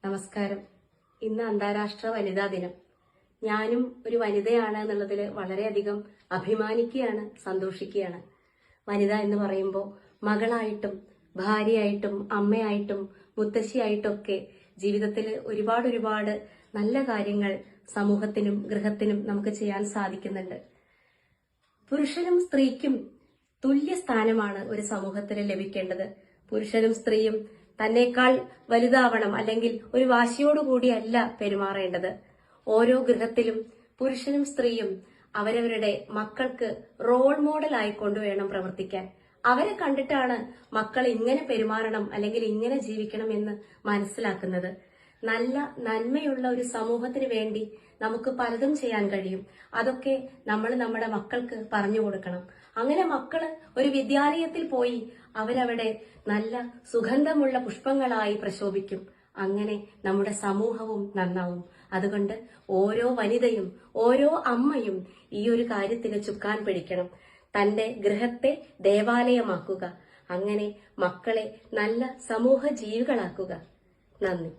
നമസ്കാരം. ഇന്ന് അന്താരാഷ്ട്ര വനിതാ ദിനം. ഞാനും ഒരു വനിതയാണ് എന്നുള്ളതിൽ വളരെയധികം അഭിമാനിക്കുകയാണ്, സന്തോഷിക്കുകയാണ്. വനിത എന്ന് പറയുമ്പോൾ മകളായിട്ടും ഭാര്യയായിട്ടും അമ്മയായിട്ടും മുത്തശ്ശിയായിട്ടൊക്കെ ജീവിതത്തിൽ ഒരുപാട് നല്ല കാര്യങ്ങൾ സമൂഹത്തിനും ഗൃഹത്തിനും നമുക്ക് ചെയ്യാൻ സാധിക്കുന്നുണ്ട്. പുരുഷനും സ്ത്രീക്കും തുല്യ സ്ഥാനമാണ് ഒരു സമൂഹത്തിൽ ലഭിക്കേണ്ടത്. പുരുഷനും സ്ത്രീയും തന്നേക്കാൾ വലുതാവണം അല്ലെങ്കിൽ ഒരു വാശിയോടുകൂടിയല്ല പെരുമാറേണ്ടത്. ഓരോ ഗൃഹത്തിലും പുരുഷനും സ്ത്രീയും അവരവരുടെ മക്കൾക്ക് റോൾ മോഡൽ ആയിക്കൊണ്ട് വേണം പ്രവർത്തിക്കാൻ. അവരെ കണ്ടിട്ടാണ് മക്കൾ ഇങ്ങനെ പെരുമാറണം അല്ലെങ്കിൽ ഇങ്ങനെ ജീവിക്കണം എന്ന് മനസ്സിലാക്കുന്നത്. നല്ല നന്മയുള്ള ഒരു സമൂഹത്തിന് വേണ്ടി നമുക്ക് പലതും ചെയ്യാൻ കഴിയും. അതൊക്കെ നമ്മൾ നമ്മുടെ മക്കൾക്ക് പറഞ്ഞു കൊടുക്കണം. അങ്ങനെ മക്കള് ഒരു വിദ്യാലയത്തിൽ പോയി അവരവിടെ നല്ല സുഗന്ധമുള്ള പുഷ്പങ്ങളായി പ്രശോഭിക്കും. അങ്ങനെ നമ്മുടെ സമൂഹവും നന്നാവും. അതുകൊണ്ട് ഓരോ വനിതയും ഓരോ അമ്മയും ഈ ഒരു കാര്യത്തിന് ചുക്കാൻ പിടിക്കണം. തന്റെ ഗൃഹത്തെ ദേവാലയമാക്കുക. അങ്ങനെ മക്കളെ നല്ല സമൂഹ ജീവികളാക്കുക. നന്ദി.